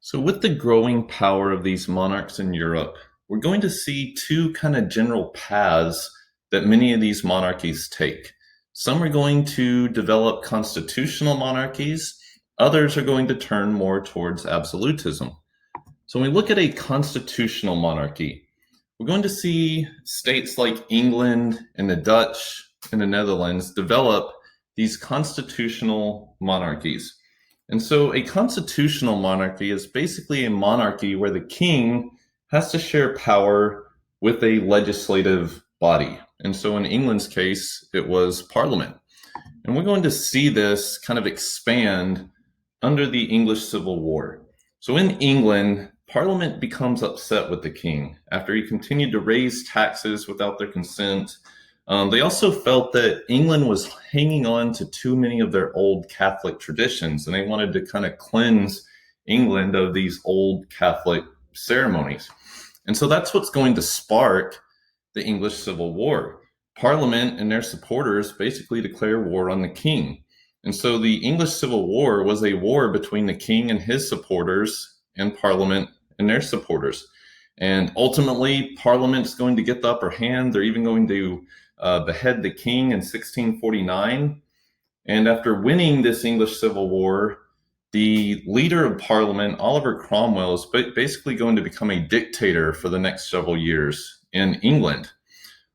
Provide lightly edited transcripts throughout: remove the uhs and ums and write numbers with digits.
So, with the growing power of these monarchs in Europe, we're going to see two kind of general paths that many of these monarchies take. Some are going to develop constitutional monarchies, others are going to turn more towards absolutism. So, when we look at a constitutional monarchy, we're going to see states like England and the Dutch and the Netherlands develop these constitutional monarchies. And so a constitutional monarchy is basically a monarchy where the king has to share power with a legislative body. And so in England's case, it was Parliament. And we're going to see this kind of expand under the English Civil War. So in England, Parliament becomes upset with the king after he continued to raise taxes without their consent. They also felt that England was hanging on to too many of their old Catholic traditions, and they wanted to kind of cleanse England of these old Catholic ceremonies. And so that's what's going to spark the English Civil War. Parliament and their supporters basically declare war on the king. And so the English Civil War was a war between the king and his supporters and Parliament and their supporters. And ultimately, Parliament's going to get the upper hand. They're even going to behead the king in 1649. And after winning this English Civil War, the leader of Parliament, Oliver Cromwell, is basically going to become a dictator for the next several years in England.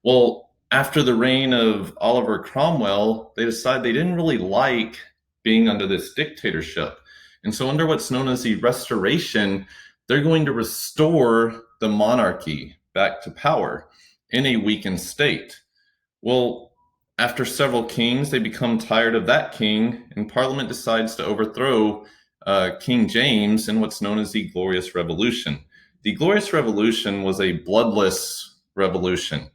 Well, after the reign of Oliver Cromwell, they decided they didn't really like being under this dictatorship. And so under what's known as the Restoration, they're going to restore the monarchy back to power in a weakened state. Well, after several kings, they become tired of that king, and Parliament decides to overthrow King James in what's known as the Glorious Revolution. The Glorious Revolution was a bloodless revolution.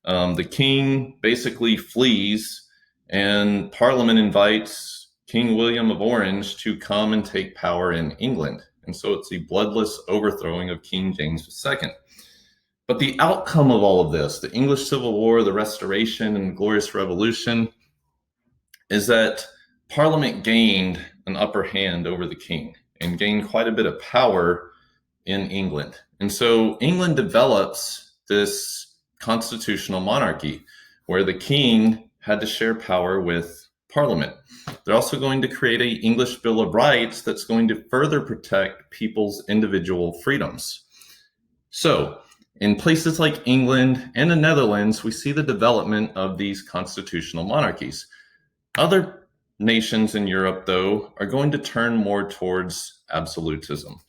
The king basically flees, and Parliament invites King William of Orange to come and take power in England. And so it's the bloodless overthrowing of King James II. But the outcome of all of this, the English Civil War, the Restoration, and the Glorious Revolution, is that Parliament gained an upper hand over the king and gained quite a bit of power in England. And so England develops this constitutional monarchy where the king had to share power with Parliament. They're also going to create an English Bill of Rights that's going to further protect people's individual freedoms. So, in places like England and the Netherlands, we see the development of these constitutional monarchies. Other nations in Europe, though, are going to turn more towards absolutism.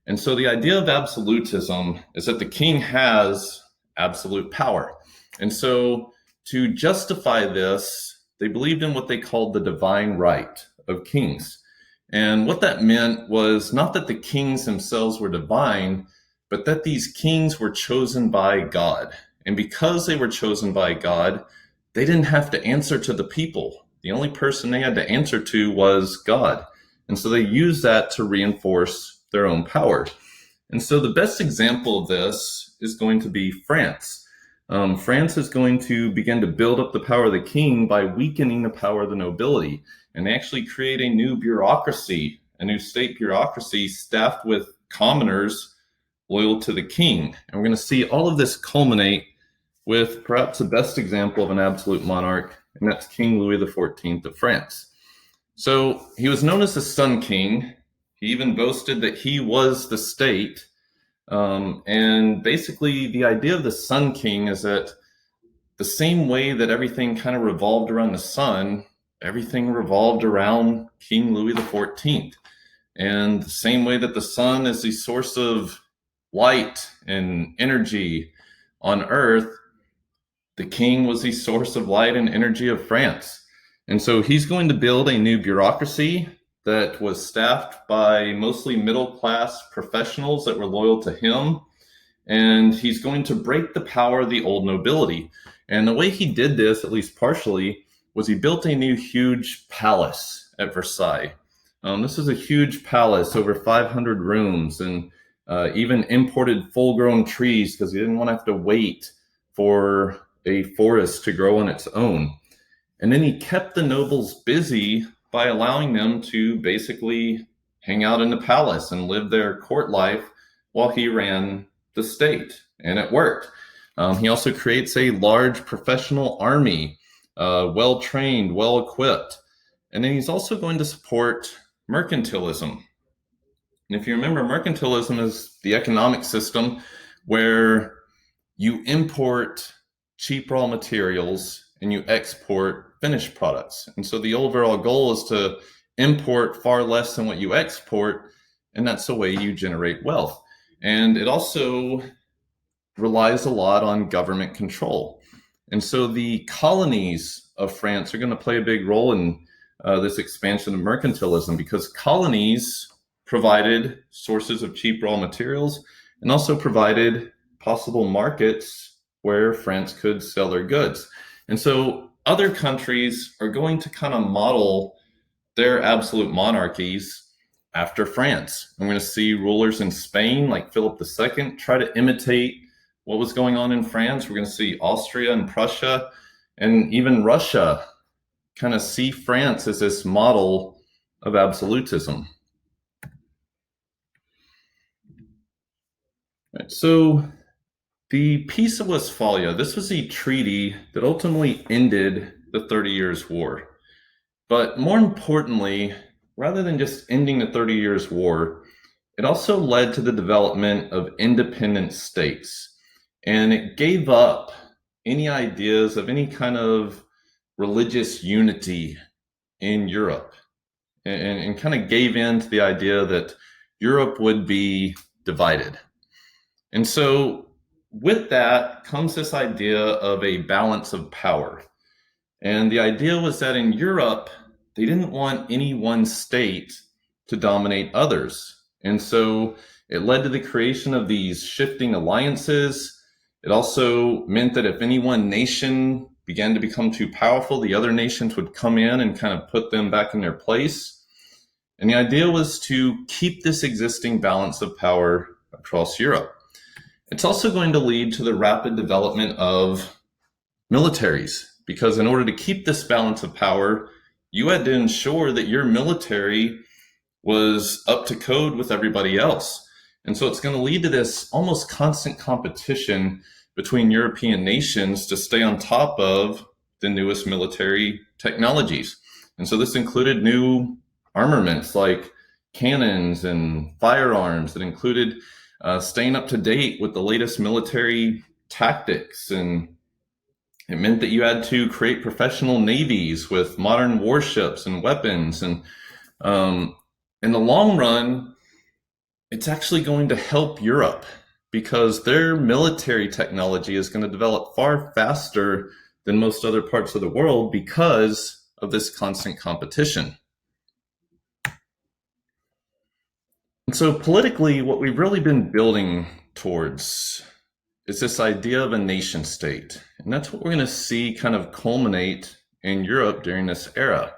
And so the idea of absolutism is that the king has absolute power. And so to justify this, they believed in what they called the divine right of kings. And what that meant was not that the kings themselves were divine, but that these kings were chosen by God. And because they were chosen by God, they didn't have to answer to the people. The only person they had to answer to was God. And so they used that to reinforce their own power. And so the best example of this is going to be France. France is going to begin to build up the power of the king by weakening the power of the nobility. And they actually create a new bureaucracy, a new state bureaucracy staffed with commoners loyal to the king. And we're going to see all of this culminate with perhaps the best example of an absolute monarch, and that's King Louis XIV of France. So he was known as the Sun King. He even boasted that he was the state. And basically, the idea of the Sun King is that the same way that everything kind of revolved around the sun, everything revolved around King Louis XIV. And the same way that the sun is the source of light and energy on earth, the king was the source of light and energy of France. And so he's going to build a new bureaucracy that was staffed by mostly middle-class professionals that were loyal to him. And he's going to break the power of the old nobility. And the way he did this, at least partially, was he built a new huge palace at Versailles. This is a huge palace, over 500 rooms, and even imported full-grown trees because he didn't want to have to wait for a forest to grow on its own. And then he kept the nobles busy by allowing them to basically hang out in the palace and live their court life while he ran the state, and it worked. He also creates a large professional army, well trained, well equipped. And then he's also going to support mercantilism. And if you remember, mercantilism is the economic system where you import cheap raw materials and you export finished products. And so the overall goal is to import far less than what you export, and that's the way you generate wealth. And it also relies a lot on government control. And so the colonies of France are going to play a big role in this expansion of mercantilism, because colonies provided sources of cheap raw materials and also provided possible markets where France could sell their goods. And so other countries are going to kind of model their absolute monarchies after France. I'm going to see rulers in Spain like Philip II try to imitate what was going on in France. We're going to see Austria and Prussia and even Russia kind of see France as this model of absolutism. Right, so the Peace of Westphalia, this was a treaty that ultimately ended the 30 Years' War. But more importantly, rather than just ending the 30 Years' War, it also led to the development of independent states. And it gave up any ideas of any kind of religious unity in Europe, and kind of gave in to the idea that Europe would be divided. And so with that comes this idea of a balance of power. And the idea was that in Europe, they didn't want any one state to dominate others. And so it led to the creation of these shifting alliances. It also meant that if any one nation began to become too powerful, the other nations would come in and kind of put them back in their place. And the idea was to keep this existing balance of power across Europe. It's also going to lead to the rapid development of militaries, because in order to keep this balance of power, you had to ensure that your military was up to code with everybody else. And so it's going to lead to this almost constant competition between European nations to stay on top of the newest military technologies. And so this included new armaments like cannons and firearms. That included staying up to date with the latest military tactics. And it meant that you had to create professional navies with modern warships and weapons. And in the long run, it's actually going to help Europe, because their military technology is going to develop far faster than most other parts of the world because of this constant competition. And so politically, what we've really been building towards is this idea of a nation state. And that's what we're going to see kind of culminate in Europe during this era.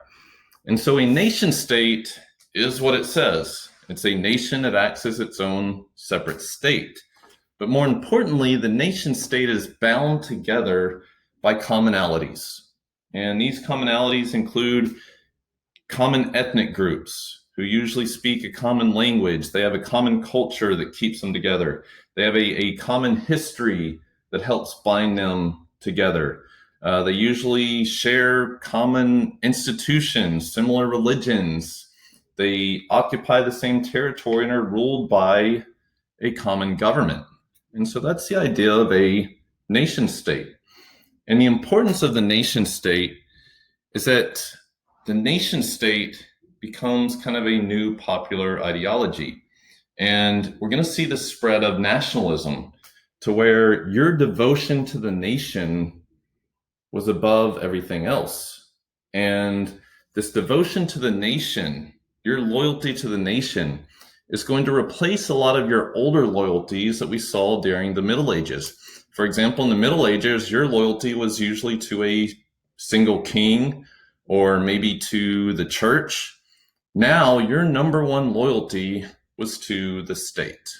And so a nation state is what it says. It's a nation that acts as its own separate state. But more importantly, the nation state is bound together by commonalities. And these commonalities include common ethnic groups who usually speak a common language. They have a common culture that keeps them together. They have a common history that helps bind them together. They usually share common institutions, similar religions. They occupy the same territory and are ruled by a common government. And so that's the idea of a nation state. And the importance of the nation state is that the nation state becomes kind of a new popular ideology. And we're going to see the spread of nationalism to where your devotion to the nation was above everything else. And this devotion to the nation, your loyalty to the nation, is going to replace a lot of your older loyalties that we saw during the Middle Ages. For example, in the Middle Ages, your loyalty was usually to a single king or maybe to the church. Now, your number one loyalty was to the state.